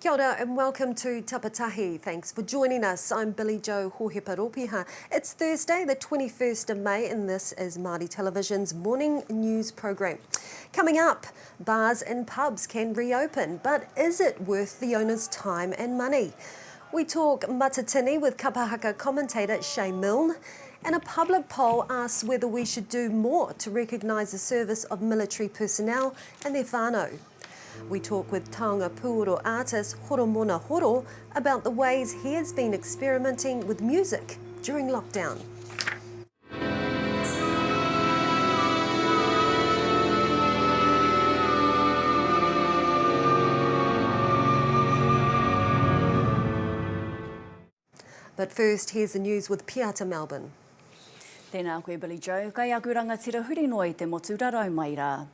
Kia ora and welcome to Tapatahi. Thanks for joining us. I'm Billy Jo Hoheparopiha. It's Thursday, the 21st of May, and this is Māori Television's morning news program. Coming up, bars and pubs can reopen, but is it worth the owner's time and money? We talk matatini with kapahaka commentator Shay Milne, and a public poll asks whether we should do more to recognise the service of military personnel and their whānau. We talk with taonga pūoro artist Horomona Horo about the ways he has been experimenting with music during lockdown. But first, here's the news with Piata Melbourne. Tēnā koe Billy Jo, kai aku rangatira huri noi te motu rarau mai rā.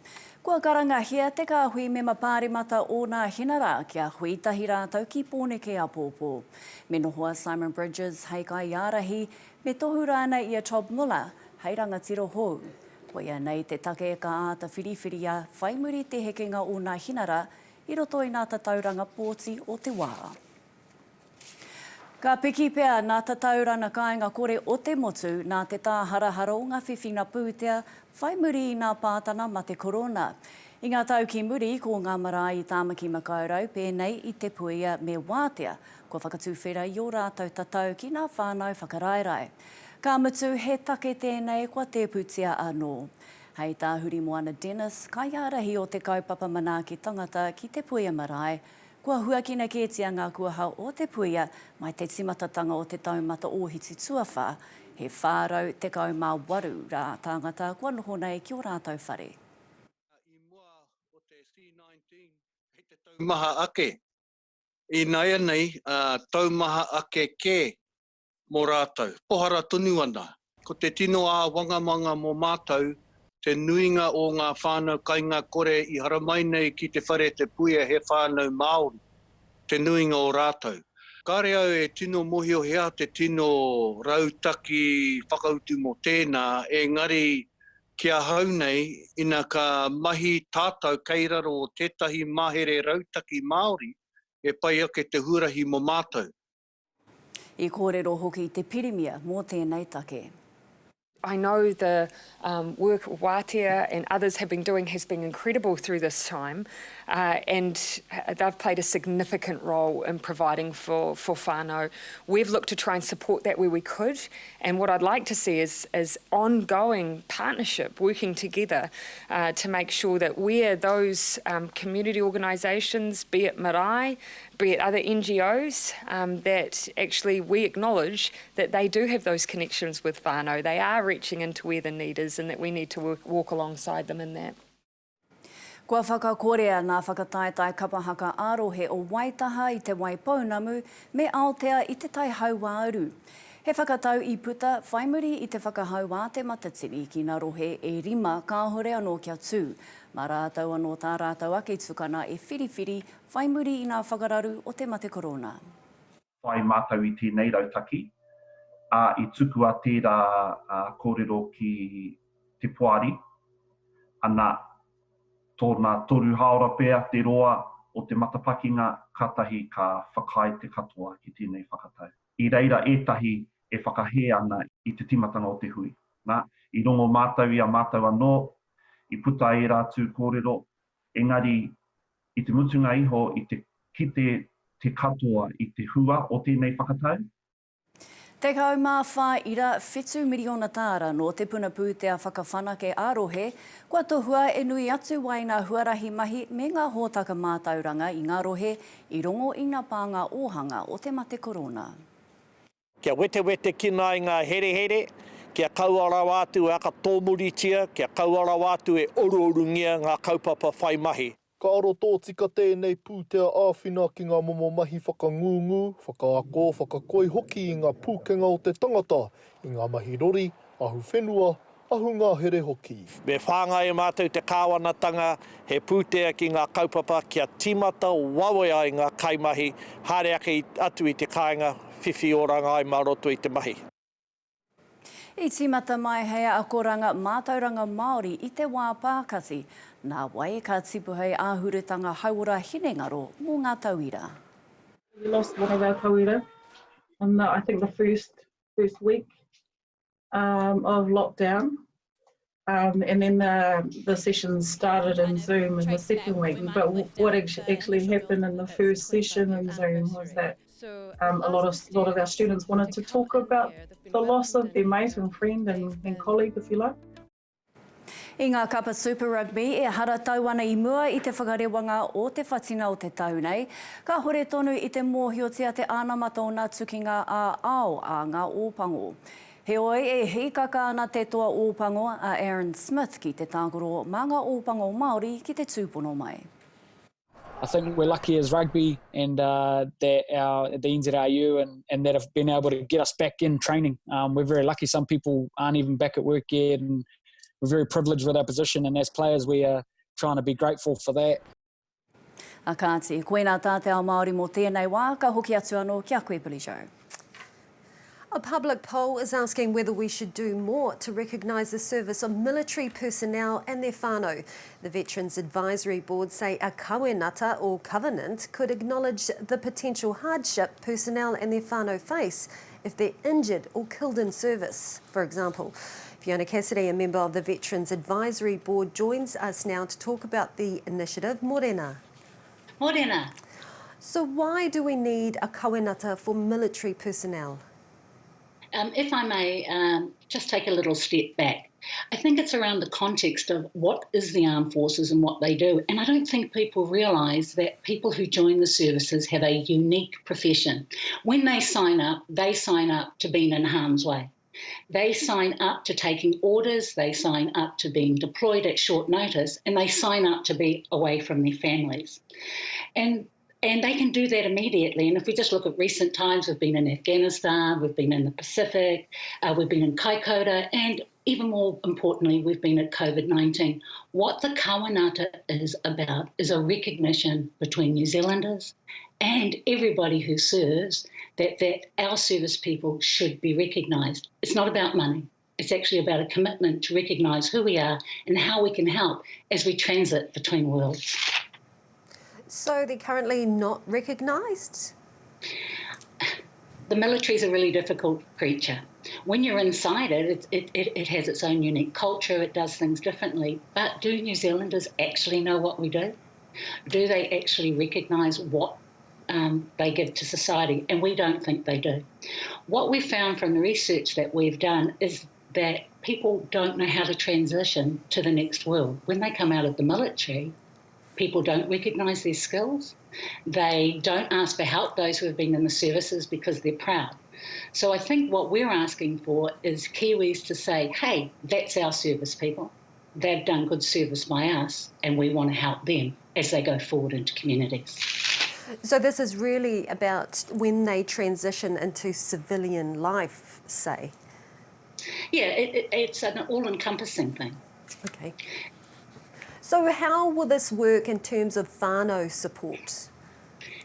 Kua karangahia te ka hui me mapārimata o nā hinara kia hui tahi rātau ki pōne ke āpōpō. Me nohoa Simon Bridges hei kai ārahi, me tohu rāna ia Tob Muller hei rangatira hou. Ko ia nei te take e ka āta whiriwhiria whaimuri te hekenga o nā hinara i roto i nā tatauranga pōti o te wā. Ka piki pea nā tatauranga kāinga kore o te motu nā te tāharahara o ngā whiwhina pūtea whaimuri i nā pātana ma te korona. I ngā tau ki muri ko ngā marae i tāmaki makaurau pēnei i te pēhea me wātea, ko whakatuwhera i o rātou tatau ki ngā whānau whakaraerai. Ka mutu he take tēnei kua te putia anō. Hei tā huri moana Dennis, kai ārahi o te kaupapa manaaki tangata ki te pēhea marae, kua huakina kētia ngā kuahau o te puia mai te timatatanga o te Taumata Ōhiti tuawha, he whārau te kaumā waru rā tāngata kua noho nei ki o rātou whare. I mua o te C19 he te taumaha ake. I naia nei, taumaha ake ke mō rātou. Pohara tonu ana. Ko te tino a wangamanga mō mātou, te nuinga o ngā whānau kainga kore i haramai nei ki te whare te puia he whānau Māori, te nuinga o rātou. Kāre au e tino mohio hea te tino rautaki whakautu mō tēnā, engari kia hau nei ina ka mahi tātou keiraro o tētahi mahere rautaki Māori e pai ake te hurahi mō mātou. I kōrero hoki te pirimia mō tēnei take. I know the work wātea and others have been doing has been incredible through this time, and they've played a significant role in providing for whānau. We've looked to try and support that where we could, and what I'd like to see is ongoing partnership, working together to make sure that where those community organisations, be it marae, be it other NGOs, that actually we acknowledge that they do have those connections with whānau. They are reaching into where the need is and that we need to walk alongside them in that. Kua whakakorea nā whakataetai kapahaka ārohe o Waitaha i te Waipounamu me Aotea i te tai hauāuru. He whakatau i puta, whaimuri i te whakahau wā te matatini ki ngā rohe e rima kāhore anō kia tū. Mā rātau anō tā rātau ake tukana e whiriwhiri whaimuri i ngā whakararu o te mate korona. Whai mātau i tēnei rautaki, i tuku a tērā kōrero ki te poari, ana tōna toru haora pēr te roa o te matapakinga katahi ka whakae te katoa ki tēnei whakatau. I reira ētahi e whakahē ana i te timatanga o te hui. I rongo mātau i a mātau anō, i puta e rātu kōrero, engari i te mutunga iho i te kite te katoa i te hua o tēnei whakatau. Te kau mā whā ira 7 miliona tāra no te puna pūtea whakawhanake ārohe, kua tohua e nui atu wai ngā huarahi mahi me ngā hōtaka mātauranga i ngā rohe i rongo i ngā pānga ōhanga o te mate korona. Kia wete kina i ngā here, kia kauara wātu e aka tōmuritia, kia kauara wātu e ororungia ngā kaupapa whai mahi. Ka aro tō tika tēnei pūtea āwhina ki ngā momo mahi whakangungu, whakaako, whakakoi hoki i ngā pūkenga o te tangata, i ngā mahi rori, ahu whenua, ahu ngā here hoki. Me whāngai e mātou te kāwanatanga, he pūtea ki ngā kaupapa kia timata wawea i ngā kaimahi, haere ake atu i te kāinga whiwhi oranga ai maroto i te mahi. I timata mai hea akoranga mātauranga Māori i te wā pākati, nā wai ka tipuhei āhurutanga hauora hinengaro mō ngā tauira. We lost one of our kōrero on I think the first week of lockdown. And then the sessions started in Zoom in the second week. But what actually happened in the first session in Zoom was that a lot of our students wanted to talk about the loss of their mate and friend and colleague, if you like. I ngā kapa Super Rugby e hara tau ana I mua I te whakarewanga o te whatina o te tau nei. Ka hore tonu I te mōhiotia te ānamata o ngā tukinga a ao a ngā ōpango. He oi e hikaka ana te toa ōpango a Aaron Smith ki te tākoro mā ngā ōpango Māori ki te tūpono mai. I think we're lucky as rugby and that the NZRU and that have been able to get us back in training. We're very lucky. Some people aren't even back at work yet, and we're very privileged with our position, and as players we are trying to be grateful for that. A kāti, koe nā tāte ao Māori mō tēnei wā, ka hoki atu anō kia koe Billy Joe. A public poll is asking whether we should do more to recognise the service of military personnel and their whānau. The Veterans Advisory Board say a kāwanatanga or covenant could acknowledge the potential hardship personnel and their whānau face if they're injured or killed in service, for example. Fiona Cassidy, a member of the Veterans Advisory Board, joins us now to talk about the initiative. Morena. Morena. So why do we need a kāwanatanga for military personnel? If I may just take a little step back, I think it's around the context of what is the armed forces and what they do. And I don't think people realise that people who join the services have a unique profession. When they sign up to being in harm's way. They sign up to taking orders, they sign up to being deployed at short notice, and they sign up to be away from their families. And they can do that immediately. And if we just look at recent times, we've been in Afghanistan, we've been in the Pacific, we've been in Kaikoura, and even more importantly, we've been at COVID-19. What the kāwanatanga is about is a recognition between New Zealanders and everybody who serves that our service people should be recognised. It's not about money. It's actually about a commitment to recognise who we are and how we can help as we transit between worlds. So they're currently not recognised? The military is a really difficult creature. When you're inside it has its own unique culture, it does things differently. But do New Zealanders actually know what we do? Do they actually recognise what they give to society? And we don't think they do. What we found from the research that we've done is that people don't know how to transition to the next world. When they come out of the military, people don't recognise their skills. They don't ask for help, those who have been in the services, because they're proud. So I think what we're asking for is Kiwis to say, hey, that's our service people. They've done good service by us, and we want to help them as they go forward into communities. So this is really about when they transition into civilian life, say? Yeah, it's an all-encompassing thing. Okay. So how will this work in terms of whānau support?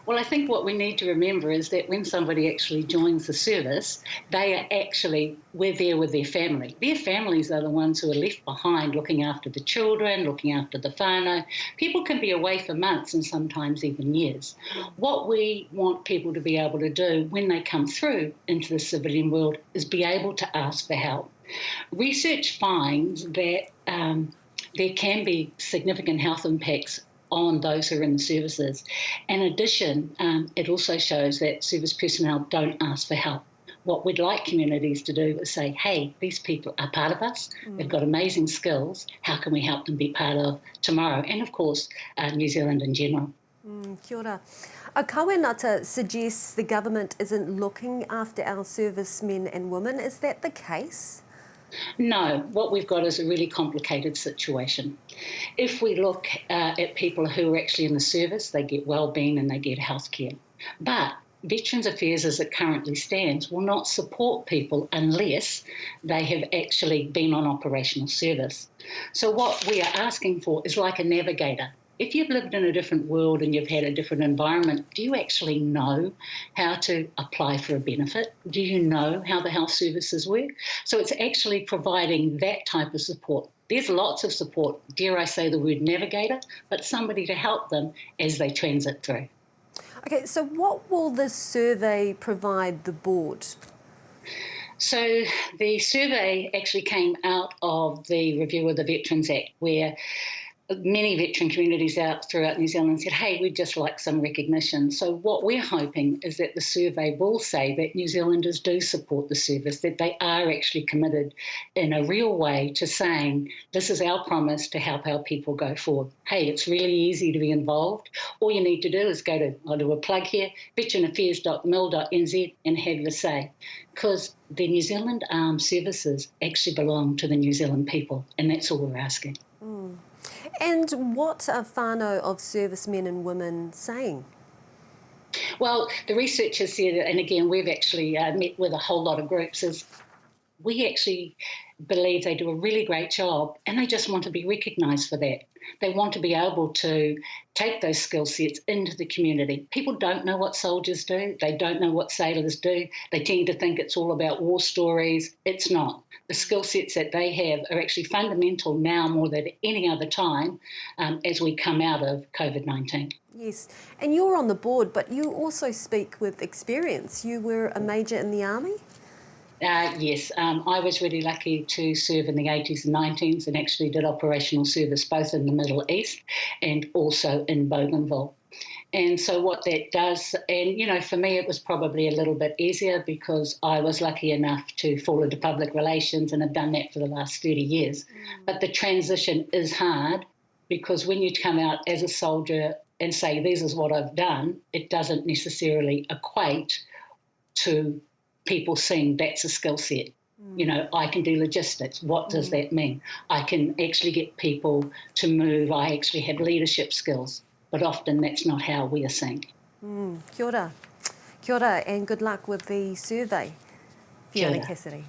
Well, I think what we need to remember is that when somebody actually joins the service, we're there with their family. Their families are the ones who are left behind looking after the children, looking after the whānau. People can be away for months and sometimes even years. What we want people to be able to do when they come through into the civilian world is be able to ask for help. Research finds that there can be significant health impacts on those who are in the services. In addition, it also shows that service personnel don't ask for help. What we'd like communities to do is say, hey, these people are part of us, they've got amazing skills, how can we help them be part of tomorrow? And of course, New Zealand in general. Kia ora. A kāwanatanga suggests the government isn't looking after our servicemen and women. Is that the case? No, what we've got is a really complicated situation. If we look at people who are actually in the service, they get wellbeing and they get healthcare. But Veterans Affairs as it currently stands will not support people unless they have actually been on operational service. So what we are asking for is like a navigator. If you've lived in a different world and you've had a different environment, do you actually know how to apply for a benefit? Do you know how the health services work? So it's actually providing that type of support. There's lots of support, dare I say the word navigator, but somebody to help them as they transit through. Okay, so what will this survey provide the board? So the survey actually came out of the review of the Veterans Act, where many veteran communities out throughout New Zealand said, hey, we'd just like some recognition. So what we're hoping is that the survey will say that New Zealanders do support the service, that they are actually committed in a real way to saying, this is our promise to help our people go forward. Hey, it's really easy to be involved. All you need to do is go to, I'll do a plug here, veteranaffairs.mil.nz and have your say. Because the New Zealand Armed Services actually belong to the New Zealand people, and that's all we're asking. Mm. And what are whānau of servicemen and women saying? Well, the researchers said, and again, we've actually met with a whole lot of groups, is we actually believe they do a really great job and they just want to be recognised for that. They want to be able to take those skill sets into the community. People don't know what soldiers do. They don't know what sailors do. They tend to think it's all about war stories. It's not. The skill sets that they have are actually fundamental now more than any other time as we come out of COVID-19. Yes, and you're on the board, but you also speak with experience. You were a major in the army? Yes, I was really lucky to serve in the 80s and 90s and actually did operational service both in the Middle East and also in Bougainville. And so what that does, and, you know, for me it was probably a little bit easier because I was lucky enough to fall into public relations and have done that for the last 30 years. But the transition is hard because when you come out as a soldier and say, this is what I've done, it doesn't necessarily equate to people seeing that's a skill set. You know, I can do logistics. What does that mean? I can actually get people to move. I actually have leadership skills, but often that's not how we are seen. Kia ora. Kia ora, and good luck with the survey, Fiona Cassidy.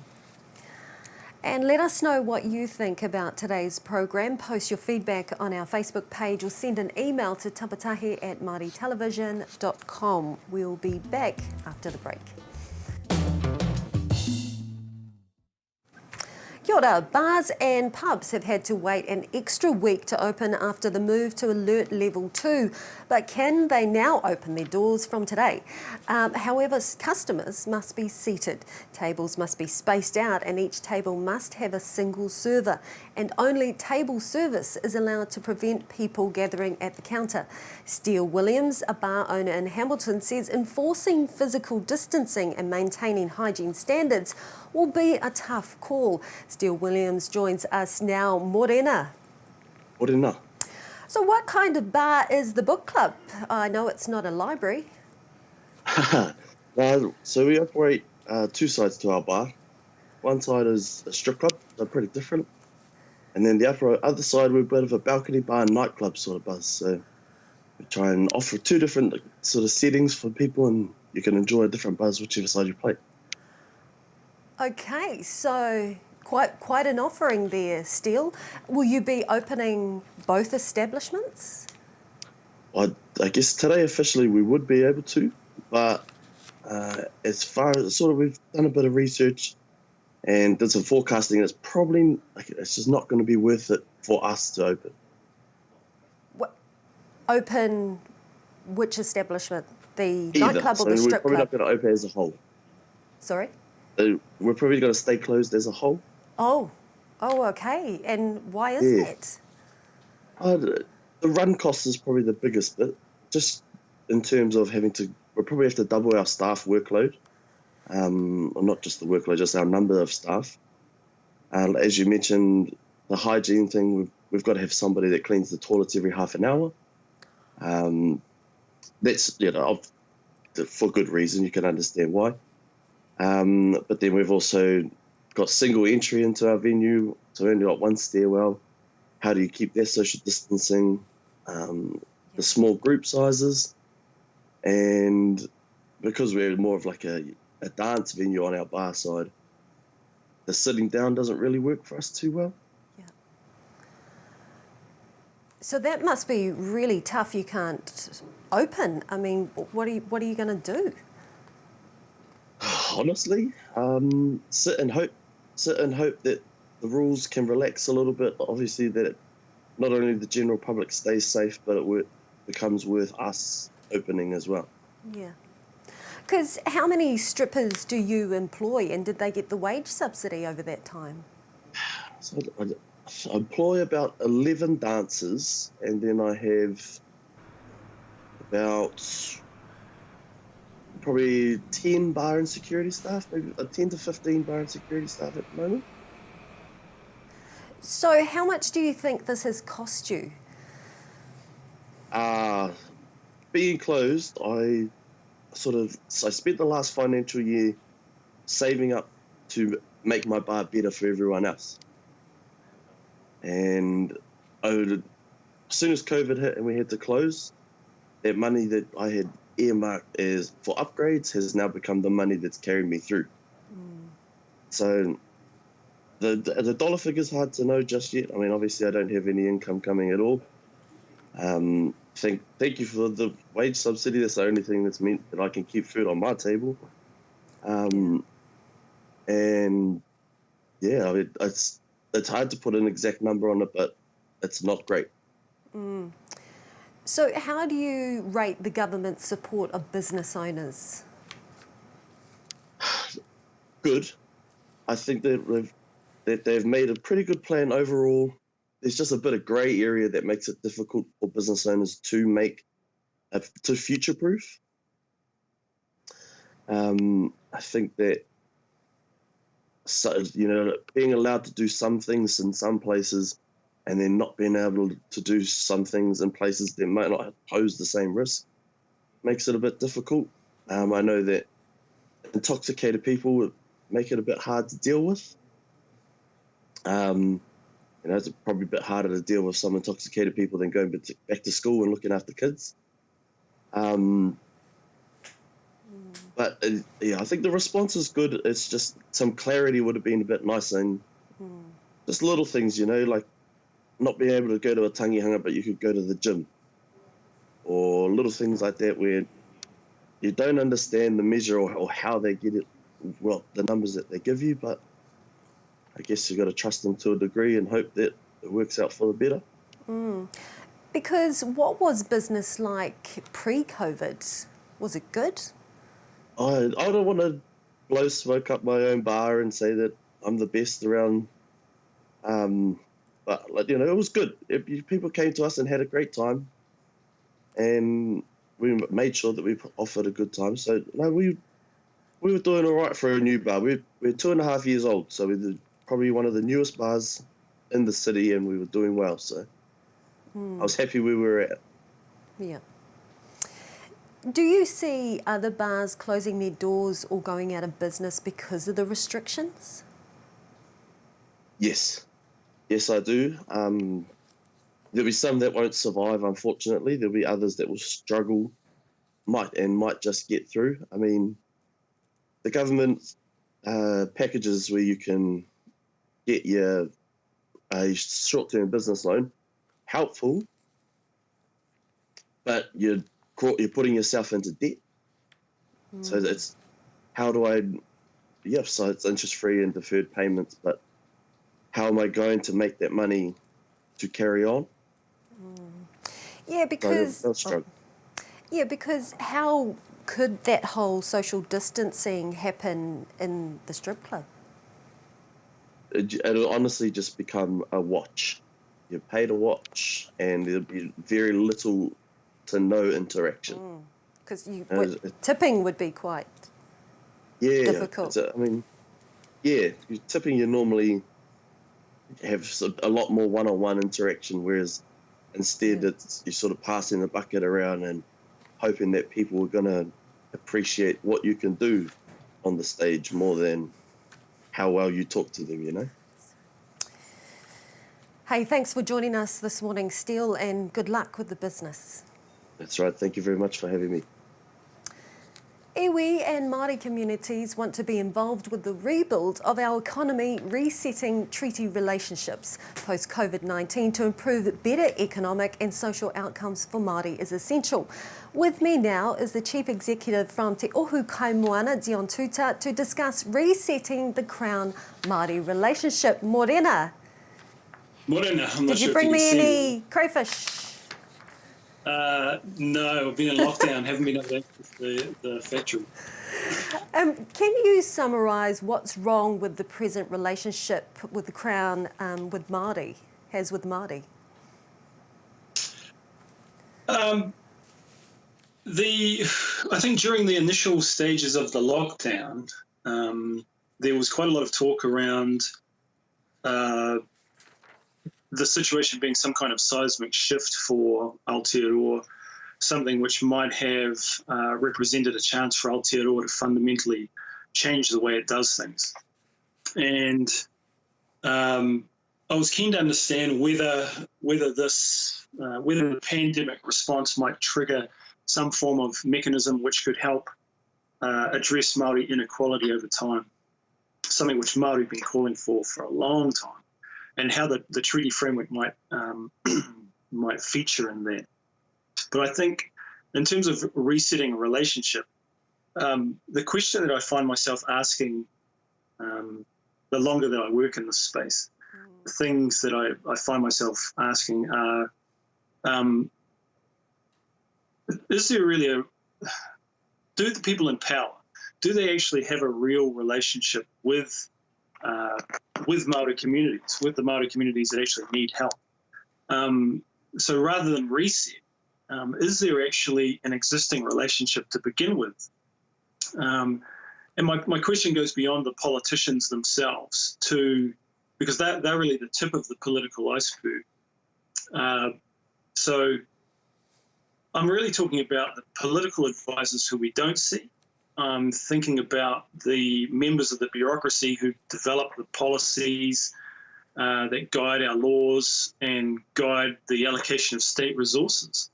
And let us know what you think about today's program. Post your feedback on our Facebook page or send an email to tapatahi@māoritelevision.com. We'll be back after the break. Kia ora. Bars and pubs have had to wait an extra week to open after the move to Alert Level 2. But can they now open their doors from today? However, customers must be seated. Tables must be spaced out and each table must have a single server. And only table service is allowed to prevent people gathering at the counter. Steele Williams, a bar owner in Hamilton, says enforcing physical distancing and maintaining hygiene standards will be a tough call. Steele Williams joins us now. Morena. Morena. So what kind of bar is the book club? I know it's not a library. So we operate two sides to our bar. One side is a strip club, they're pretty different. And then the other side, we're a bit of a balcony bar and nightclub sort of buzz. So we try and offer two different sort of settings for people and you can enjoy a different buzz whichever side you play. Okay, so quite an offering there, Steele. Will you be opening both establishments? I guess today officially we would be able to, but as far as sort of we've done a bit of research and did some forecasting, it's probably it's just not going to be worth it for us to open. Open which establishment? The Either. Nightclub or the strip club? We're probably not club? going to open as a whole. Sorry? We're probably going to stay closed as a whole. Oh, okay. And why is that? The run cost is probably the biggest bit, just in terms of we'll probably have to double our staff workload. Or not just the workload, just our number of staff. As you mentioned, the hygiene thing, we've got to have somebody that cleans the toilets every half an hour. That's, for good reason, you can understand why. But then we've also got single entry into our venue, so we only got one stairwell. How do you keep their social distancing? The small group sizes, and because we're more of like a dance venue on our bar side, the sitting down doesn't really work for us too well. Yeah. So that must be really tough. You can't open. I mean, what are you going to do? Honestly, sit and hope that the rules can relax a little bit. Obviously, that not only the general public stays safe, but it becomes worth us opening as well. Yeah. Because how many strippers do you employ, and did they get the wage subsidy over that time? So I employ about 11 dancers, and then I have about probably 10 bar and security staff, maybe 10 to 15 bar and security staff at the moment. So how much do you think this has cost you? Being closed, I spent the last financial year saving up to make my bar better for everyone else. And as soon as COVID hit and we had to close, that money that I had earmarked as for upgrades has now become the money that's carrying me through. So the dollar figure's hard to know just yet. I mean, obviously I don't have any income coming at all. Thank you for the wage subsidy. That's the only thing that's meant that I can keep food on my table. And yeah, I mean, it's hard to put an exact number on it, but it's not great. So how do you rate the government's support of business owners? Good. I think that they've made a pretty good plan overall. There's just a bit of grey area that makes it difficult for business owners to future-proof. I think that being allowed to do some things in some places and then not being able to do some things in places that might not pose the same risk makes it a bit difficult. I know that intoxicated people make it a bit hard to deal with. It's probably a bit harder to deal with some intoxicated people than going back to school and looking after kids. But I think the response is good. It's just some clarity would have been a bit nicer, and just little things, like not being able to go to a tangihanga, but you could go to the gym, or little things like that where you don't understand the measure or how they get it, well, the numbers that they give you, but I guess you've got to trust them to a degree and hope that it works out for the better. Because what was business like pre-COVID? Was it good? I don't want to blow smoke up my own bar and say that I'm the best around, but it was good. People came to us and had a great time, and we made sure that we offered a good time. So we were doing all right for a new bar. We're 2.5 years old, so we're probably one of the newest bars in the city, and we were doing well. So I was happy we were at. Yeah. Do you see other bars closing their doors or going out of business because of the restrictions? Yes, I do. There'll be some that won't survive, unfortunately. There'll be others that will struggle, might just get through. I mean, the government packages where you can get a short-term business loan, helpful, but you're putting yourself into debt. So it's so it's interest-free and deferred payments, but how am I going to make that money to carry on? Yeah, because they'll struggle. Yeah, because how could that whole social distancing happen in the strip club? It'll honestly just become a watch. You pay to watch, and there'll be very little to no interaction. Because tipping would be quite difficult. Tipping, you normally have a lot more one-on-one interaction, whereas instead you're sort of passing the bucket around and hoping that people are going to appreciate what you can do on the stage more than how well you talk to them, Hey, thanks for joining us this morning, Steele, and good luck with the business. That's right. Thank you very much for having me. Iwi and Māori communities want to be involved with the rebuild of our economy, resetting treaty relationships post-COVID-19 to improve better economic and social outcomes for Māori is essential. With me now is the Chief Executive from Te Ohu Kaimoana, Dion Tuuta, to discuss resetting the Crown-Māori relationship. Morena. Morena. Did you bring me any crayfish? No, I've been in lockdown, haven't been able to access the factory. Can you summarise what's wrong with the present relationship with the Crown with Māori, with Māori? I think during the initial stages of the lockdown, there was quite a lot of talk around the situation being some kind of seismic shift for Aotearoa, something which might have represented a chance for Aotearoa to fundamentally change the way it does things. And I was keen to understand whether the pandemic response might trigger some form of mechanism which could help address Māori inequality over time, something which Māori have been calling for a long time, and how the treaty framework might might feature in that. But I think in terms of resetting a relationship, the question that I find myself asking the longer that I work in this space, the things that I find myself asking are, is there really do the people in power, do they actually have a real relationship with Māori communities, with the Māori communities that actually need help? So rather than reset, is there actually an existing relationship to begin with? And my question goes beyond the politicians themselves because they're really the tip of the political iceberg. So I'm really talking about the political advisors who we don't see. I'm thinking about the members of the bureaucracy who develop the policies that guide our laws and guide the allocation of state resources.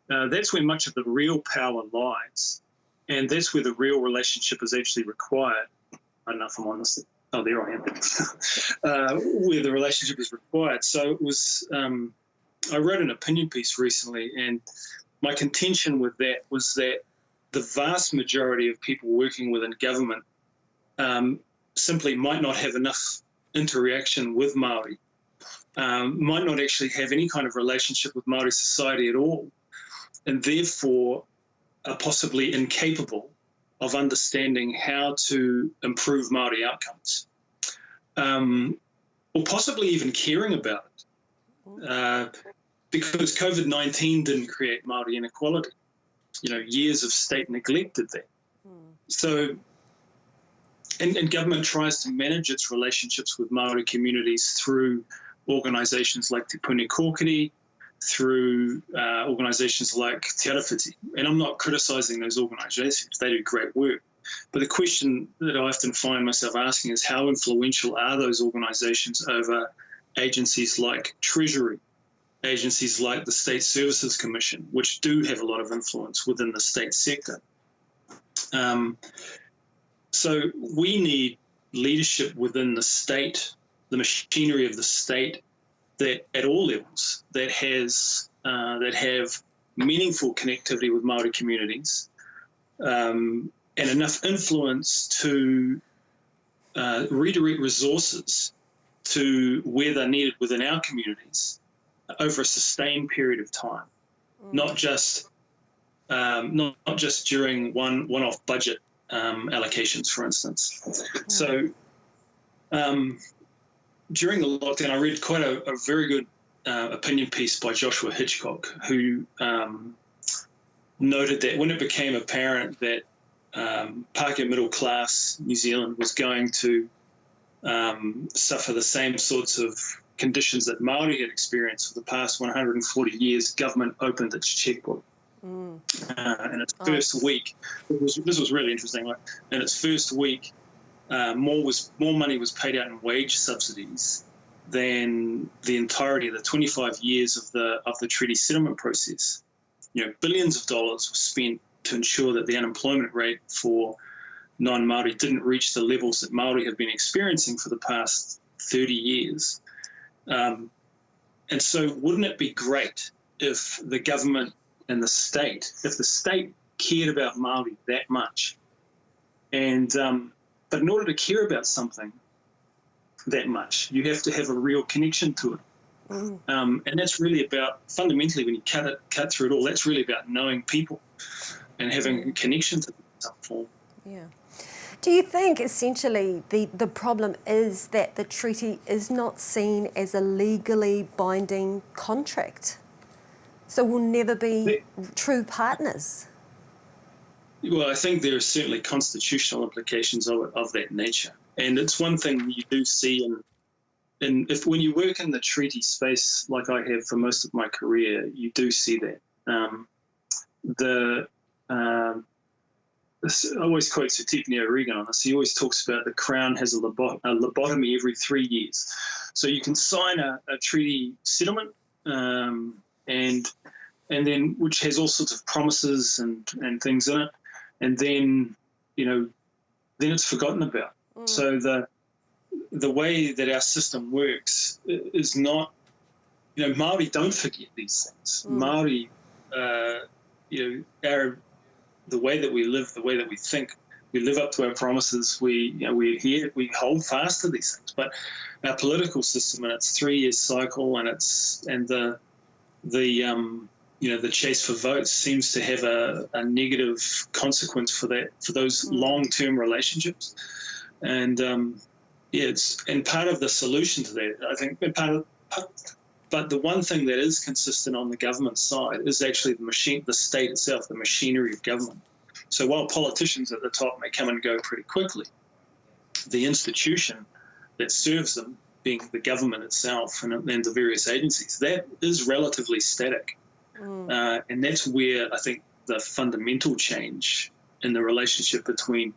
That's where much of the real power lies, and that's where the real relationship is actually required. I don't know if I'm on this. Oh, there I am. Where the relationship is required. So it was. I wrote an opinion piece recently, and my contention with that was that the vast majority of people working within government simply might not have enough interaction with Māori, might not actually have any kind of relationship with Māori society at all, and therefore are possibly incapable of understanding how to improve Māori outcomes, or possibly even caring about it. Because COVID-19 didn't create Māori inequality. Years of state neglect did that. So, and government tries to manage its relationships with Māori communities through organisations like Te Puni Kōkiri, through organisations like Te Arawhiti. And I'm not criticising those organisations, they do great work. But the question that I often find myself asking is how influential are those organisations over agencies like Treasury, agencies like the State Services Commission, which do have a lot of influence within the state sector. So we need leadership within the state, the machinery of the state, that at all levels that have meaningful connectivity with Māori communities, and enough influence to redirect resources to where they're needed within our communities over a sustained period of time, not just during one-off budget allocations, for instance. So during the lockdown, I read quite a very good opinion piece by Joshua Hitchcock, who noted that when it became apparent that Pākehā middle class New Zealand was going to suffer the same sorts of conditions that Māori had experienced for the past 140 years, government opened its checkbook. In its first week, this was really interesting. In its first week, more money was paid out in wage subsidies than the entirety of the 25 years of the treaty settlement process. Billions of dollars were spent to ensure that the unemployment rate for non-Māori didn't reach the levels that Māori have been experiencing for the past 30 years. And so wouldn't it be great if the government and the state cared about Māori that much? And but in order to care about something that much, you have to have a real connection to it. And that's really about, fundamentally, when you cut through it all, that's really about knowing people and having connections in some form. Yeah. Do you think essentially the problem is that the treaty is not seen as a legally binding contract? So we'll never be true partners? Well, I think there are certainly constitutional implications of that nature. And it's one thing you do see when you work in the treaty space, like I have for most of my career, you do see that. I always quote Sir Tiffany O'Regan on this. He always talks about the Crown has a lobotomy every 3 years. So you can sign a treaty settlement, and then which has all sorts of promises and things in it, and then then it's forgotten about. So the way that our system works is not, Māori don't forget these things. Māori, the way that we live, the way that we think, we live up to our promises. We're here, we hold fast to these things. But our political system and its 3-year cycle and the chase for votes seems to have a negative consequence for those long-term relationships. And and part of the solution to that, I think, but the one thing that is consistent on the government side is actually the state itself, the machinery of government. So while politicians at the top may come and go pretty quickly, the institution that serves them, being the government itself and the various agencies, that is relatively static. And that's where I think the fundamental change in the relationship between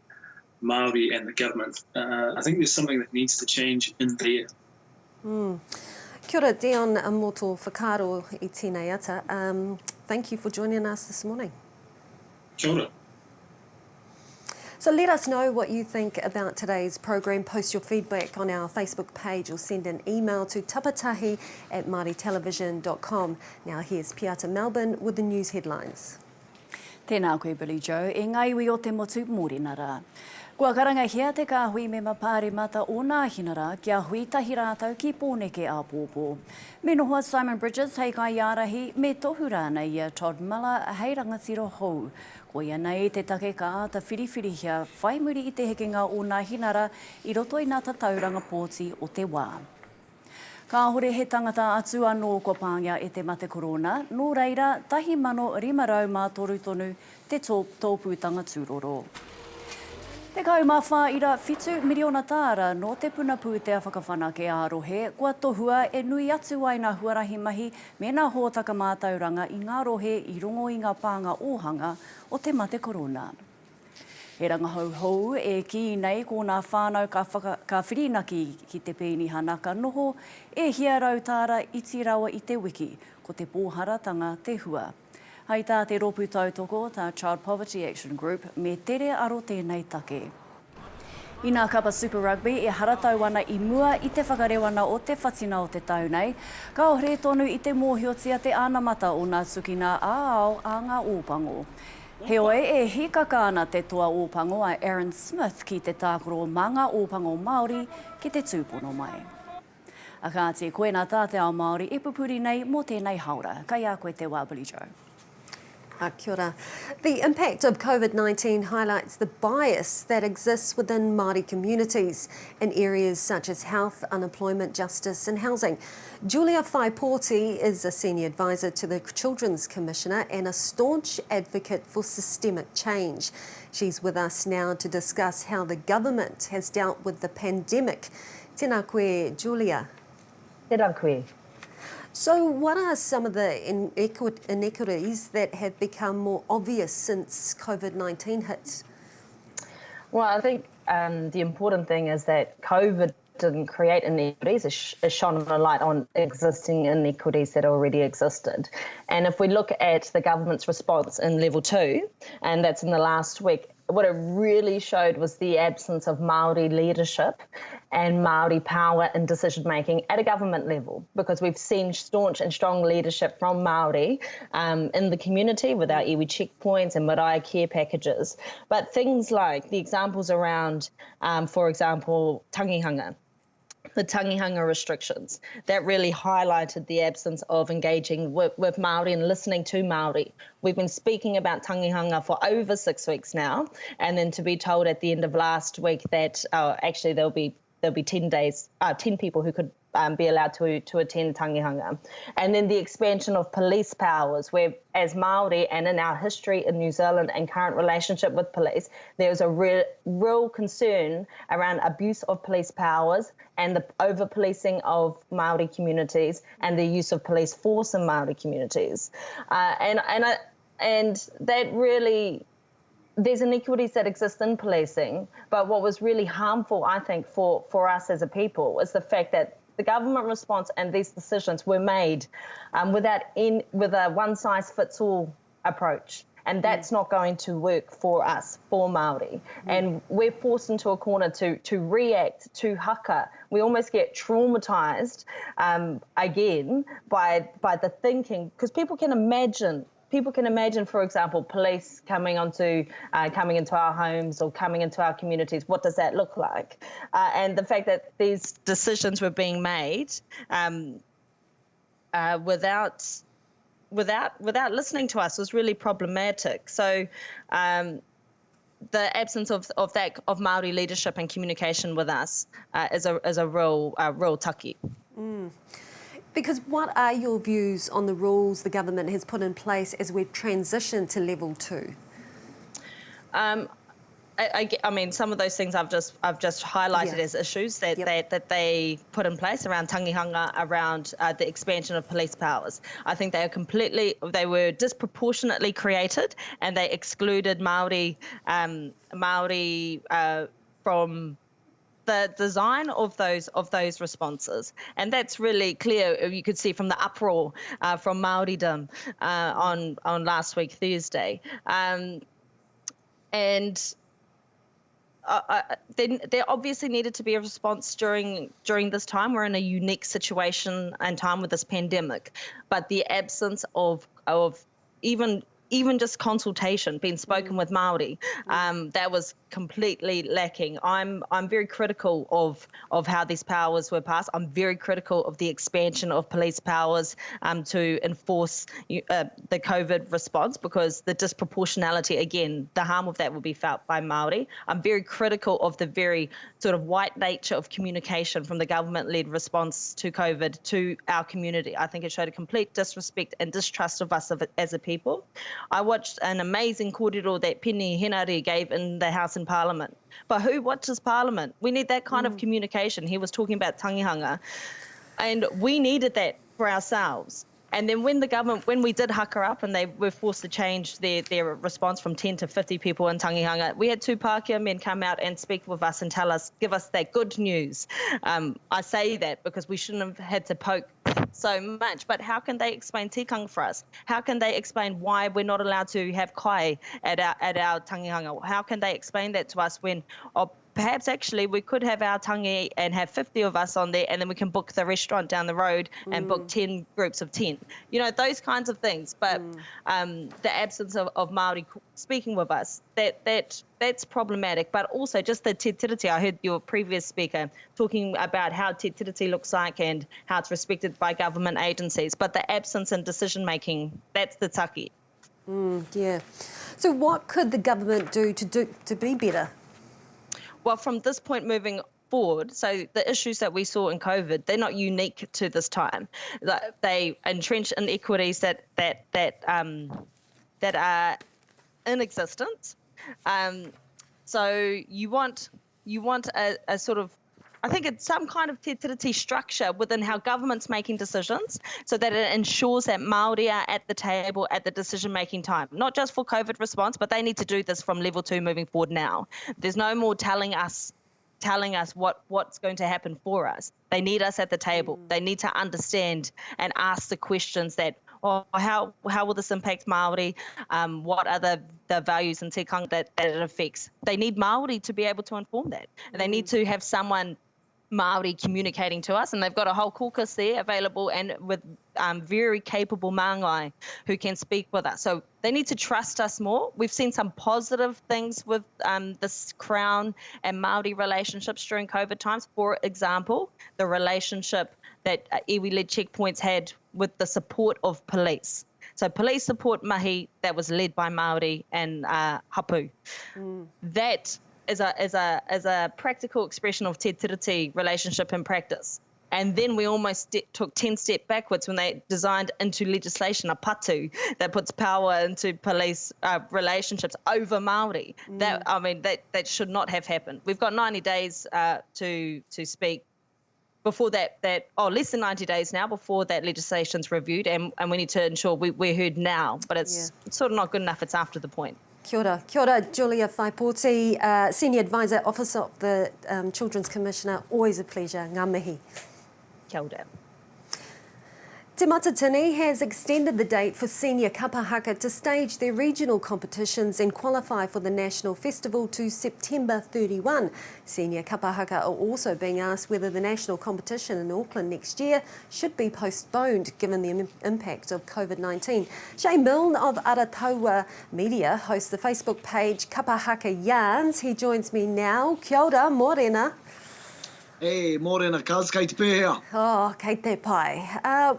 Māori and the government, I think there's something that needs to change in there. Kia ora, Dion, mō tō whakaaro I tēnei ata. Thank you for joining us this morning. Kia ora. So let us know what you think about today's program. Post your feedback on our Facebook page or send an email to tapatahi@māoritelevision.com. Now here's Piata Melbourne with the news headlines. Tēnā koe Billy Joe, e ngaiwi o te motu mōrena rā. Kua karangahia te kāhui me mapāre mata o nā hinara kia hui tahi rātau ki pōneke āpōpō. Me nohua Simon Bridges hei kai ārahi me tohu rāna ia Todd Miller hei rangatiro hou. Ko ia nei te take ka ata whiriwhiri hia whaimuri I te hekenga o nā hinara I roto I nā tatauranga pōti o te wā. Ka hore he tangata atu anō kua pāngia e te mate korona, nō reira 1,503 te tōpūtanga tūroro. Te kaumawha ira 7 miliona tāra no te puna pūtea whakawhanake ārohe, kua tohua e nui atu ai ngā huarahi mahi me ngā hōtaka mātauranga I ngā rohe I rongo I ngā pānga ōhanga o te mate korona. He rangahauhou e ki nei ko ngā whānau ka whirinaki ki te pēni hanaka noho e hiarau tāra iti rawa I te wiki ko te pōharatanga te hua. Hei tā te ropu tautoko, tā Child Poverty Action Group, me tere aro tēnei take. I ngā kapa Super Rugby e haratau ana I mua I te whakarewana o te whatina o te tau nei, ka ore tonu I te mōhiotia te ānamata o ngā tukina āao a ngā ōpango. He oe e hikaka ana te toa ōpango a Aaron Smith ki te tākoro mā ngā ōpango Māori ki te tūpono mai. A kā te koe nā tāte ao Māori e pupuri nei mō tēnei haura. Kai a koe te wā Billy Joe. Kia ora. The impact of COVID-19 highlights the bias that exists within Māori communities in areas such as health, unemployment, justice and housing. Julia Whaipooti is a senior advisor to the Children's Commissioner and a staunch advocate for systemic change. She's with us now to discuss how the government has dealt with the pandemic. Tēnā koe, Julia. Tēnā koe. So what are some of the inequities that have become more obvious since COVID-19 hit? Well, I think the important thing is that COVID didn't create inequities, it shone a light on existing inequities that already existed. And if we look at the government's response in level 2, and that's in the last week, what it really showed was the absence of Māori leadership and Māori power in decision-making at a government level, because we've seen staunch and strong leadership from Māori in the community with our iwi checkpoints and marae care packages. But things like the examples around, for example, tangihanga. the tangihanga restrictions. That really highlighted the absence of engaging with Māori and listening to Māori. We've been speaking about tangihanga for over 6 weeks now, and then to be told at the end of last week that actually there'll be 10 people who could be allowed to attend tangihanga. And then the expansion of police powers, where as Māori and in our history in New Zealand and current relationship with police, there's a real concern around abuse of police powers and the over-policing of Māori communities and the use of police force in Māori communities. And that really... There's inequities that exist in policing, but what was really harmful, I think, for us as a people is the fact that the government response and these decisions were made with a one-size-fits-all approach. And that's not going to work for us, for Māori. And we're forced into a corner to react to haka. We almost get traumatised again by the thinking, because people can imagine, for example, police coming into our homes or coming into our communities. What does that look like? And the fact that these decisions were being made without listening to us was really problematic. So the absence of Māori leadership and communication with us is a real taki. Because what are your views on the rules the government has put in place as we transition to level 2? I mean, some of those things I've just highlighted as issues that they put in place around tangihanga, around the expansion of police powers. I think they were disproportionately created, and they excluded Māori from the design of those responses, and that's really clear. You could see from the uproar from Māoridom on last week Thursday, and there obviously needed to be a response during this time. We're in a unique situation and time with this pandemic, but the absence of even just consultation, being spoken with Māori, that was completely lacking. I'm very critical of how these powers were passed. I'm very critical of the expansion of police powers to enforce the COVID response, because the disproportionality, again, the harm of that will be felt by Māori. I'm very critical of the very sort of white nature of communication from the government-led response to COVID to our community. I think it showed a complete disrespect and distrust of us as a people. I watched an amazing kōrero that Penny Henare gave in the House in Parliament. But who watches Parliament? We need that kind of communication. He was talking about tangihanga, and we needed that for ourselves. And then when we did haka up and they were forced to change their response from 10 to 50 people in tangihanga, we had two Pākehā men come out and speak with us and give us that good news. I say that because we shouldn't have had to poke so much, but how can they explain tikanga for us? How can they explain why we're not allowed to have kai at our tangihanga? How can they explain that to us when perhaps actually we could have our tangi and have 50 of us on there, and then we can book the restaurant down the road and book 10 groups of 10. Those kinds of things. But the absence of Māori speaking with us, that's problematic. But also just the te tiriti. I heard your previous speaker talking about how te tiriti looks like and how it's respected by government agencies. But the absence in decision-making, that's the taki. Yeah. So what could the government do to be better? Well, from this point moving forward, so the issues that we saw in COVID, they're not unique to this time. They entrench inequities that are in existence. So you want a sort of, I think it's some kind of te tiriti structure within how government's making decisions, so that it ensures that Māori are at the table at the decision-making time, not just for COVID response, but they need to do this from level 2 moving forward now. There's no more telling us what's going to happen for us. They need us at the table. They need to understand and ask the questions that, how will this impact Māori? What are the values and tikanga that it affects? They need Māori to be able to inform that. And they need to have someone Māori communicating to us, and they've got a whole caucus there available and with very capable māngai who can speak with us. So they need to trust us more. We've seen some positive things with this Crown and Māori relationships during COVID times. For example, the relationship that iwi-led checkpoints had with the support of police. So police support mahi that was led by Māori and hapu. That is a practical expression of te tiriti relationship in practice. And then we almost took 10 steps backwards when they designed into legislation a patu that puts power into police relationships over Māori. That should not have happened. We've got 90 days to speak. Before less than 90 days now before that legislation's reviewed, and we need to ensure we're heard now, but it's sort of not good enough, it's after the point. Kia ora, Julia Whaipooti, Senior Advisor, Office of the Children's Commissioner, always a pleasure, ngā mihi. Kia ora. Te Matatini has extended the date for senior kapahaka to stage their regional competitions and qualify for the National Festival to September 31. Senior kapahaka are also being asked whether the national competition in Auckland next year should be postponed given the impact of COVID-19. Shane Milne of Ara Journeys Media hosts the Facebook page Kapahaka Yarns. He joins me now. Kia ora, morena. Hey, morena, cuz, kei te pēhea. Oh, kei te pai.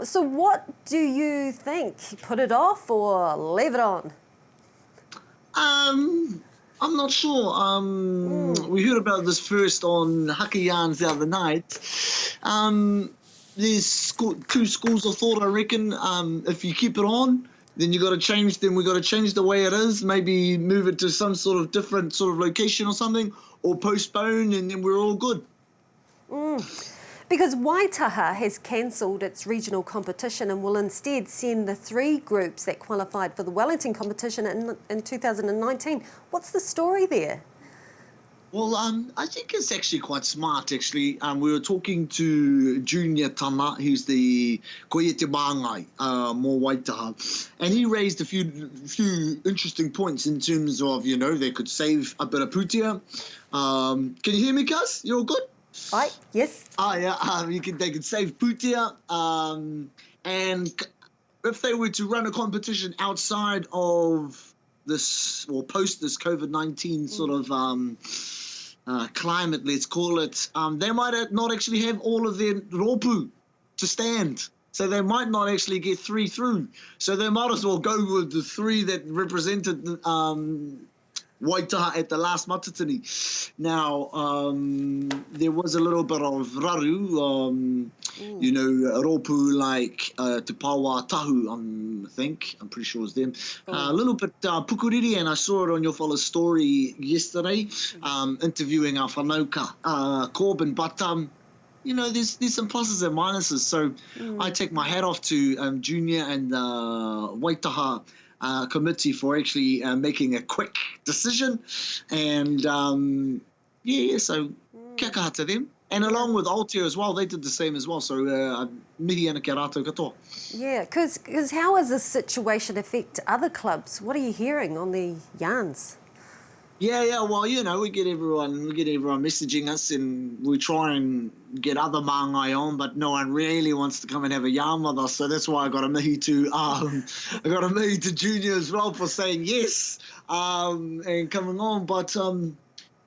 So what do you think? Put it off or leave it on? I'm not sure. We heard about this first on Haka Yarns the other night. There's two schools of thought, I reckon. If you keep it on, then we got to change the way it is. Maybe move it to some sort of different sort of location or something, or postpone, and then we're all good. Because Waitaha has cancelled its regional competition and will instead send the 3 groups that qualified for the Wellington competition in 2019. What's the story there? Well, I think it's actually quite smart, actually. We were talking to Junior Tama, who's the koe te māngai, mō Waitaha, and he raised a few interesting points in terms of, they could save a bit of putia. Can you hear me, Cuz? You all good? Right, yes. They could save putia, and if they were to run a competition outside of this, or post this COVID-19 sort of climate, let's call it, they might not actually have all of their rōpū to stand. So they might not actually get 3 through. So they might as well go with the 3 that represented Waitaha at the last matatini. Now, there was a little bit of raru, rōpū like Te Pāwā Tahu, I think. I'm pretty sure it was them. A little bit pukuriri, and I saw it on your fellow's story yesterday, interviewing our whanauka, Corbin, but there's some pluses and minuses. So I take my hat off to Junior and Waitaha committee for actually making a quick decision, and so kia kaha to them, and along with Aotea as well, they did the same as well, so mihi ana kia rātou katoa. Yeah, because how does this situation affect other clubs? What are you hearing on the yarns? Yeah, well, we get everyone messaging us, and we try and get other māngai on, but no one really wants to come and have a yarn with us. So that's why I got a mihi to Junior as well for saying yes, and coming on. But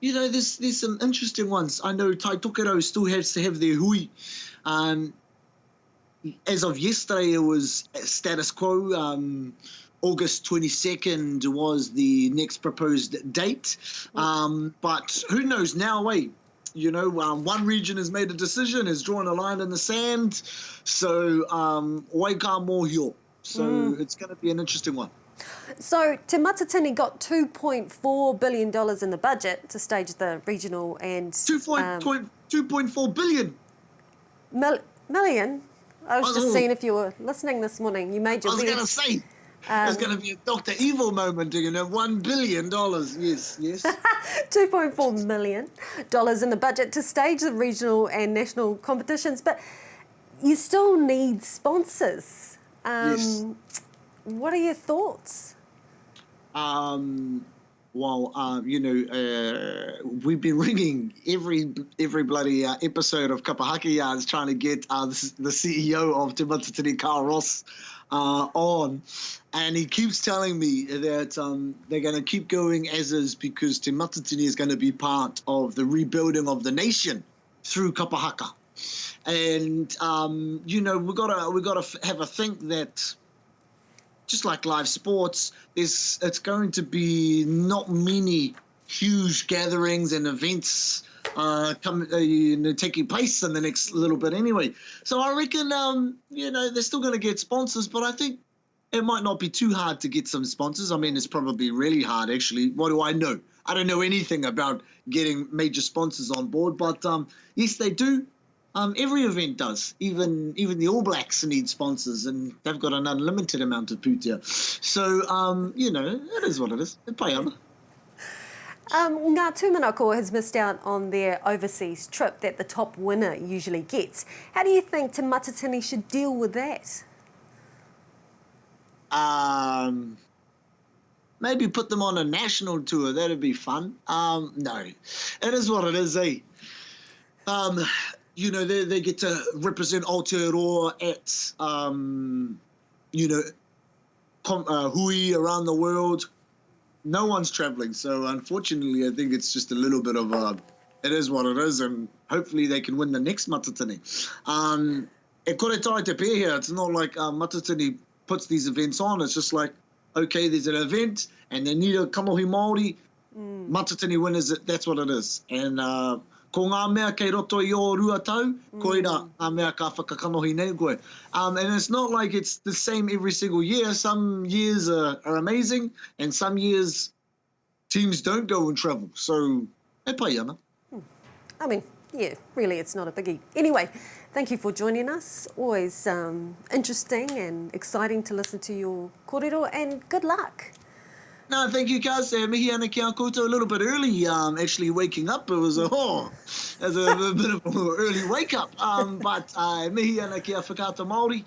there's some interesting ones. I know tautoko still has to have their hui. As of yesterday, it was status quo. August 22nd was the next proposed date, but who knows now, one region has made a decision, has drawn a line in the sand, so waika mōhio, so it's going to be an interesting one. So Te Matatini got $2.4 billion in the budget to stage the regional and... 2.4 billion? Million? I was just seeing if you were listening this morning. You made your I was going to say... There's going to be a Dr. Evil moment, $1 billion, yes. $2.4 million in the budget to stage the regional and national competitions, but you still need sponsors. Yes. What are your thoughts? Well, we've been ringing every bloody episode of Kapahaki Yards trying to get the CEO of Te Matatini, Carl Ross, on, and he keeps telling me that they're going to keep going as is because Te Matatini is going to be part of the rebuilding of the nation through kapahaka. And we gotta have a think that, just like live sports, it's going to be not many huge gatherings and events taking place in the next little bit anyway. So I reckon, they're still going to get sponsors, but I think it might not be too hard to get some sponsors. I mean, it's probably really hard, actually. What do I know? I don't know anything about getting major sponsors on board, but yes, they do. Every event does. Even the All Blacks need sponsors, and they've got an unlimited amount of pūtea. So, it is what it is. E pai ana. Ngā tūmanako has missed out on their overseas trip that the top winner usually gets. How do you think Te Matatini should deal with that? Maybe put them on a national tour. That'd be fun. No, it is what it is, eh? They get to represent Aotearoa at, hui around the world. No one's travelling, so unfortunately I think it's just a little bit of it is what it is, and hopefully they can win the next Matatini. E kore tai te pēhea, it's not like Matatini puts these events on, it's just like, okay, there's an event, and they need a kamohi Māori, Matatini winners, that's what it is. And ko ngā mea kei roto I o rua tau, koira ngā mea ka whakakanohi nei koe. And it's not like it's the same every single year. Some years are amazing, and some years teams don't go and travel. So, e pai ana. I mean, yeah, really, it's not a biggie. Anyway, thank you for joining us. Always interesting and exciting to listen to your kōrero, and good luck. No, thank you, Kaz. Mihi ana ki a koutou a little bit early, actually waking up. It was a bit of an early wake up. But mihi ana ki a whakaata Māori,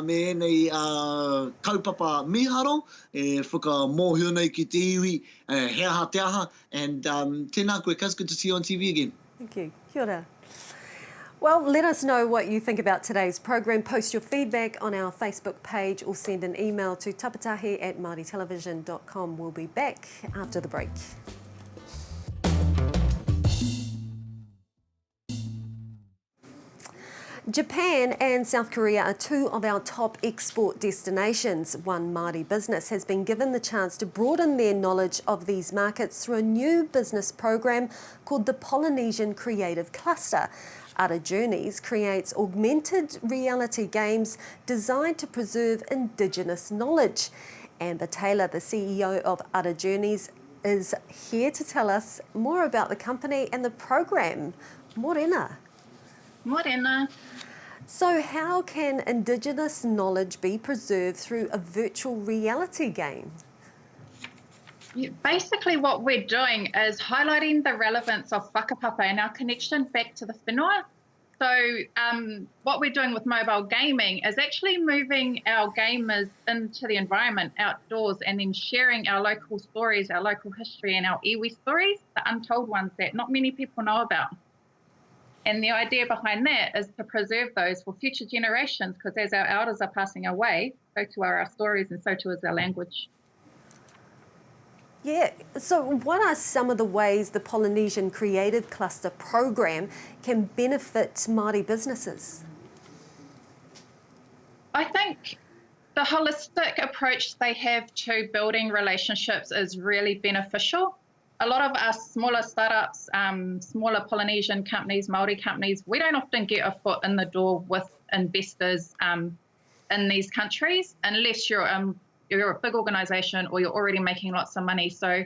me nei kaupapa miharo, whakamōhio nei ki te iwi, he aha te aha, and tēnā koe, Kaz, good to see you on TV again. Thank you. Kia ora. Well, let us know what you think about today's program. Post your feedback on our Facebook page or send an email to tapatahi@māoritelevision.com. We'll be back after the break. Japan and South Korea are two of our top export destinations. One Māori business has been given the chance to broaden their knowledge of these markets through a new business program called the Polynesian Creative Cluster. Ara Journeys creates augmented reality games designed to preserve Indigenous knowledge. Amber Taylor, the CEO of Ara Journeys, is here to tell us more about the company and the program. Morena. Morena. So how can Indigenous knowledge be preserved through a virtual reality game? Basically what we're doing is highlighting the relevance of whakapapa and our connection back to the whenua. So what we're doing with mobile gaming is actually moving our gamers into the environment outdoors and then sharing our local stories, our local history and our iwi stories, the untold ones that not many people know about. And the idea behind that is to preserve those for future generations, because as our elders are passing away, so too are our stories and so too is our language. Yeah, so what are some of the ways the Polynesian Creative Cluster program can benefit Māori businesses? I think the holistic approach they have to building relationships is really beneficial. A lot of us smaller startups, smaller Polynesian companies, Māori companies, we don't often get a foot in the door with investors in these countries unless you're a big organisation or you're already making lots of money. So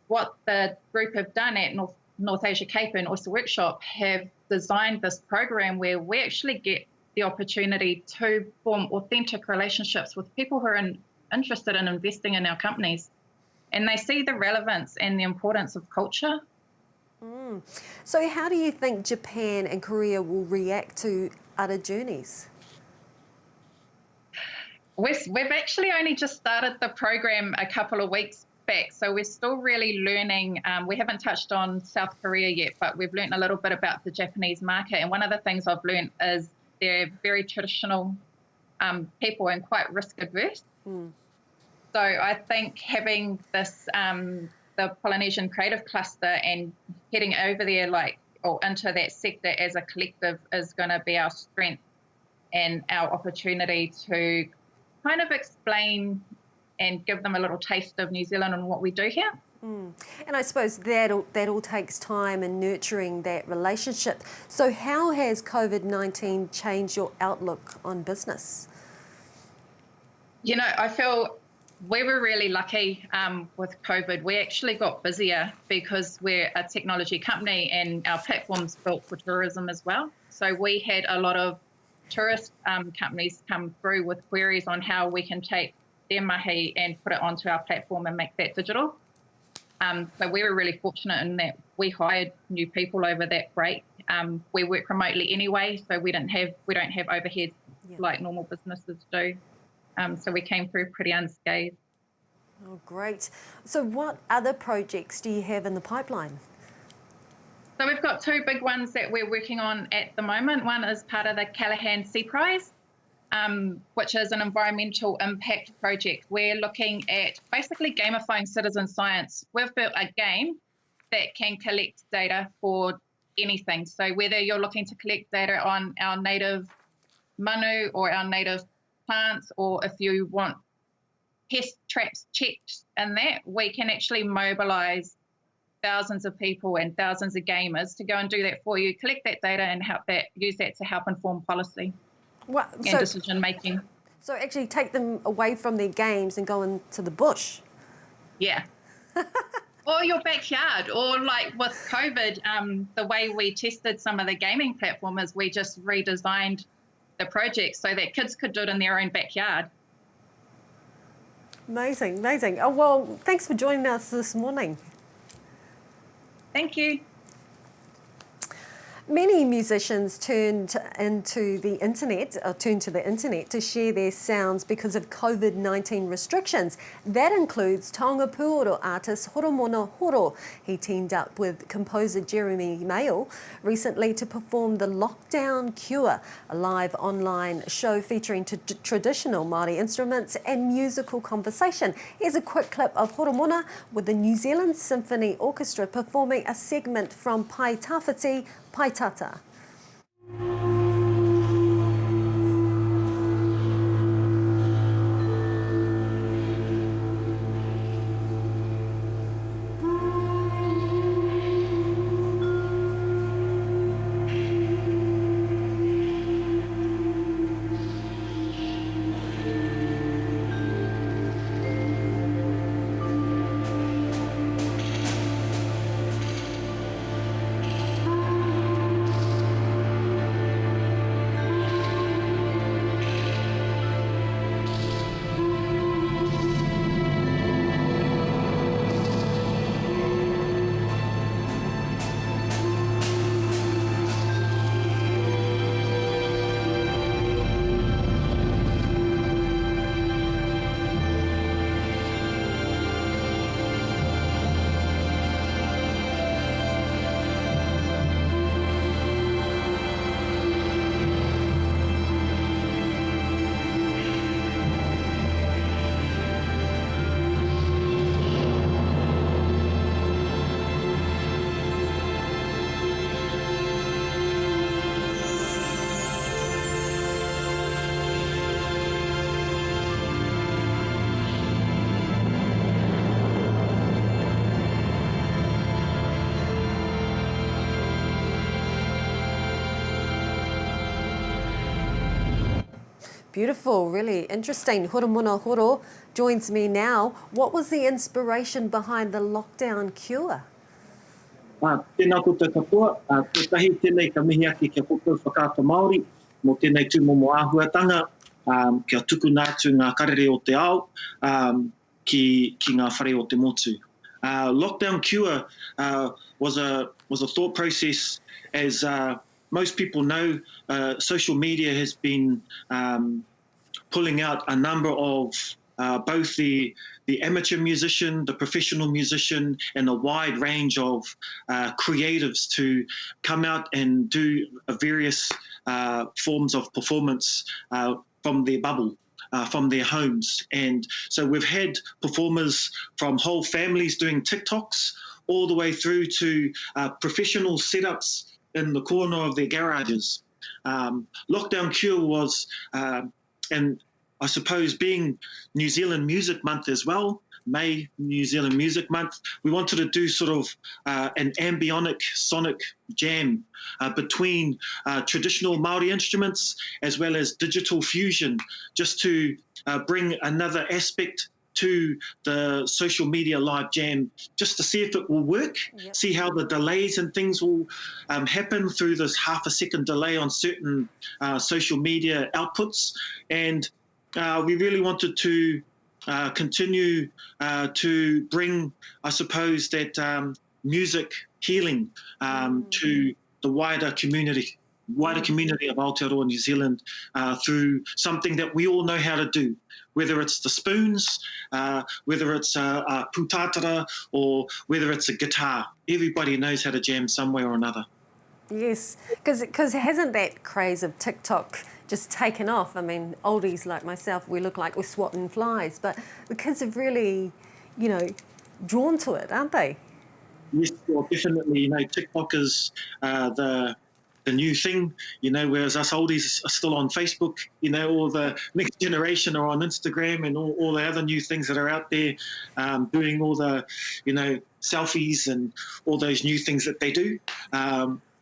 what the group have done at North Asia Cape and Oyster Workshop have designed this program where we actually get the opportunity to form authentic relationships with people who are interested in investing in our companies. And they see the relevance and the importance of culture. So how do you think Japan and Korea will react to Ara Journeys? We've actually only just started the program a couple of weeks back. So we're still really learning. We haven't touched on South Korea yet, but we've learned a little bit about the Japanese market. And one of the things I've learned is they're very traditional people and quite risk adverse. So I think having this, the Polynesian Creative Cluster and heading over there or into that sector as a collective is going to be our strength and our opportunity to kind of explain and give them a little taste of New Zealand and what we do here. And I suppose that all takes time and nurturing that relationship. So how has COVID-19 changed your outlook on business? You know, I feel we were really lucky with COVID. We actually got busier because we're a technology company and our platform's built for tourism as well. So we had a lot of tourist companies come through with queries on how we can take their mahi and put it onto our platform and make that digital. So we were really fortunate in that we hired new people over that break. We work remotely anyway, so we don't have overheads like normal businesses do. So we came through pretty unscathed. Oh, great. So what other projects do you have in the pipeline? So we've got two big ones that we're working on at the moment. One is part of the Callaghan Sea Prize, which is an environmental impact project. We're looking at basically gamifying citizen science. We've built a game that can collect data for anything. So whether you're looking to collect data on our native manu or our native plants, or if you want pest traps checked and that, we can actually mobilise thousands of people and thousands of gamers to go and do that for you, collect that data and use that to help inform policy and decision making. So actually take them away from their games and go into the bush? Yeah. Or your backyard, or like with COVID, the way we tested some of the gaming platform is we just redesigned the project so that kids could do it in their own backyard. Amazing, amazing. Oh, well, thanks for joining us this morning. Thank you. Many musicians turned to the internet to share their sounds because of COVID-19 restrictions. That includes Taonga Pūoro artist Horomona Horo. He teamed up with composer Jeremy Mail recently to perform the Lockdown Cure, a live online show featuring traditional Māori instruments and musical conversation. Here's a quick clip of Horomona with the New Zealand Symphony Orchestra performing a segment from Pai Tawhiti, Pai Tata. Beautiful, really interesting. Horomona Horo joins me now. What was the inspiration behind the Lockdown Cure? Tēnā koutou katoa, tētahi tēnei ka mihi ake kia koutou whakaata Māori, mō tēnei tūmomo āhuatanga, kia tuku nātu ngā karere o te ao, ki ngā whare o te motu. Lockdown Cure was a thought process. As most people know, social media has been pulling out a number of both the amateur musician, the professional musician, and a wide range of creatives to come out and do various forms of performance from their bubble. From their homes. And so we've had performers from whole families doing TikToks all the way through to professional setups in the corner of their garages. Lockdown Cure was, and I suppose being New Zealand Music Month as well, May New Zealand Music Month, we wanted to do sort of an ambionic sonic jam between traditional Māori instruments as well as digital fusion, just to bring another aspect to the social media live jam, just to see if it will work, see how the delays and things will happen through this half-a-second delay on certain social media outputs. And we really wanted to continue to bring, I suppose, that music healing to the wider community of Aotearoa New Zealand through something that we all know how to do, whether it's the spoons, whether it's a pūtātara, or whether it's a guitar. Everybody knows how to jam some way or another. Yes, because hasn't that craze of TikTok just taken off? I mean, oldies like myself, we look like we're swatting flies, but the kids have really, drawn to it, aren't they? Yes, well, definitely. TikTok is the new thing, whereas us oldies are still on Facebook, or the next generation are on Instagram and all the other new things that are out there, doing all the, selfies and all those new things that they do.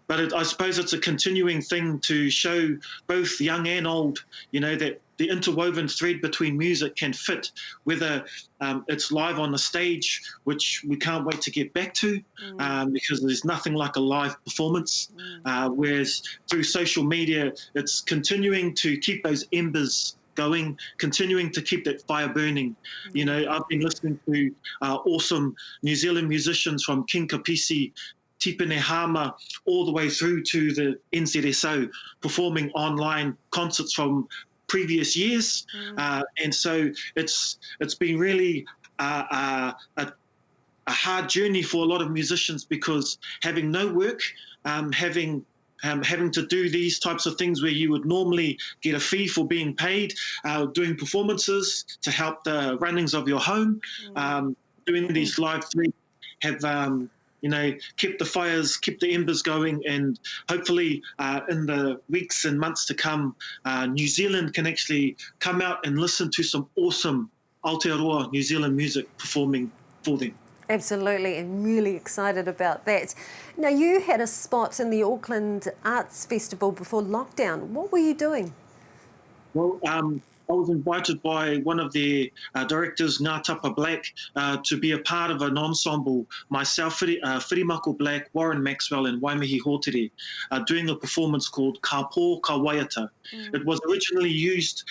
But I suppose it's a continuing thing to show both young and old, that the interwoven thread between music can fit, whether it's live on the stage, which we can't wait to get back to, because there's nothing like a live performance, whereas through social media, it's continuing to keep those embers going, continuing to keep that fire burning. I've been listening to awesome New Zealand musicians from King Kapisi, Tipene Hama, all the way through to the NZSO, performing online concerts from previous years. And so it's been really a hard journey for a lot of musicians, because having no work, having to do these types of things where you would normally get a fee for being paid, doing performances to help the runnings of your home, doing these live threads have kept the fires, kept the embers going, and hopefully in the weeks and months to come, New Zealand can actually come out and listen to some awesome Aotearoa New Zealand music performing for them. Absolutely, and really excited about that. Now, you had a spot in the Auckland Arts Festival before lockdown. What were you doing? Well, I was invited by one of the directors, Ngā Tapa Black, to be a part of an ensemble, myself, Whirimako Black, Warren Maxwell and Waimahi Hōtere, doing a performance called Ka Pō Ka Waiata. It was originally used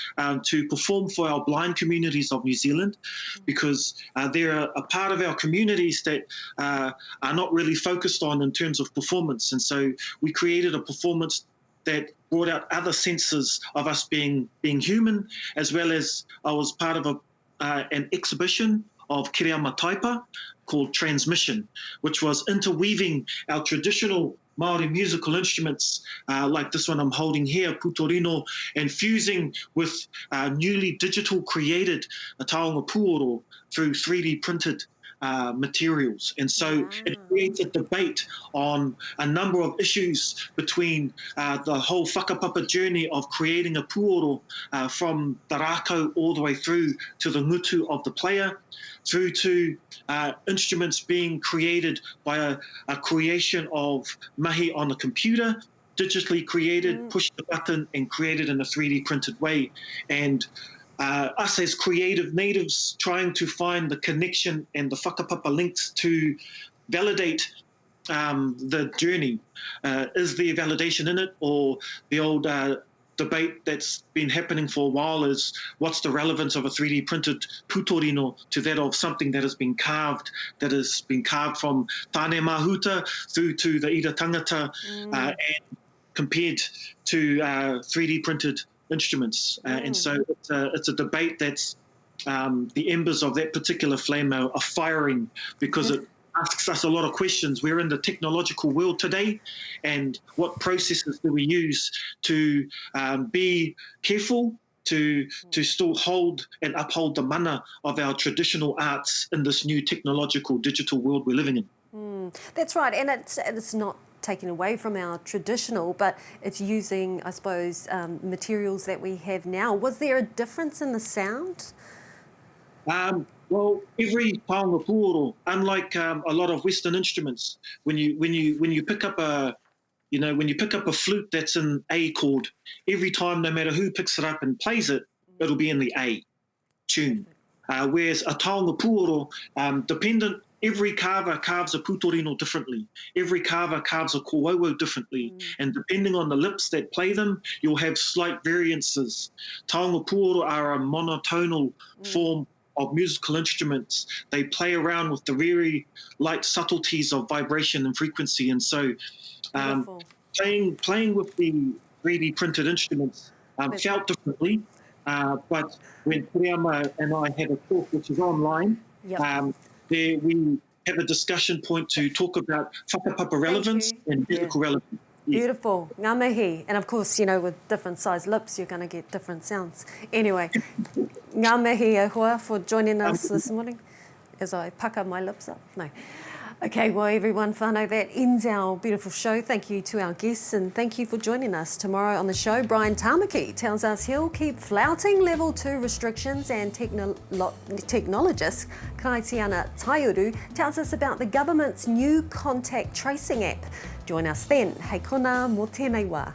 to perform for our blind communities of New Zealand, because they're a part of our communities that are not really focused on in terms of performance. And so we created a performance that brought out other senses of us being human, as well as I was part of an exhibition of Kiriyama Taipa called Transmission, which was interweaving our traditional Māori musical instruments, like this one I'm holding here, putorino, and fusing with newly digital created taonga puoro through 3D printed materials. And so it creates a debate on a number of issues between the whole whakapapa journey of creating a puoro from the rākau all the way through to the ngutu of the player, through to instruments being created by a creation of mahi on a computer, digitally created, push the button and created in a 3D printed way. And us as creative natives trying to find the connection and the whakapapa links to validate the journey. Is there validation in it, or the old debate that's been happening for a while is what's the relevance of a 3D printed putorino to that of something that has been carved from tāne mahuta through to the ira tangata, and compared to 3D printed instruments. And so it's a debate that's the embers of that particular flame are firing, because it asks us a lot of questions. We're in the technological world today, and what processes do we use to be careful to still hold and uphold the mana of our traditional arts in this new technological digital world we're living in. That's right, and it's not taken away from our traditional, but it's using, I suppose, materials that we have now. Was there a difference in the sound? Well, every taonga puoro, unlike a lot of Western instruments, when you pick up a flute that's in A chord, every time, no matter who picks it up and plays it, it'll be in the A tune. Whereas a taonga puoro, every carver carves a putorino differently. Every carver carves a kōauau differently. And depending on the lips that play them, you'll have slight variances. Taonga puoro are a monotonal form of musical instruments. They play around with the very light subtleties of vibration and frequency. And so playing with the 3D printed instruments felt differently. But when Piriama and I had a talk, which is online, there we have a discussion point to talk about whakapapa relevance and musical relevance. Beautiful, ngā mihi. And of course, with different sized lips, you're going to get different sounds. Anyway, ngā mihi e hoa for joining us this morning as I pucker my lips up. No. Okay, well, everyone, whānau, that ends our beautiful show. Thank you to our guests and thank you for joining us. Tomorrow on the show, Brian Tamaki tells us he'll keep flouting level 2 restrictions, and technologist Kaitiana Taiuru tells us about the government's new contact tracing app. Join us then. Hei kona, mō tēnei wā.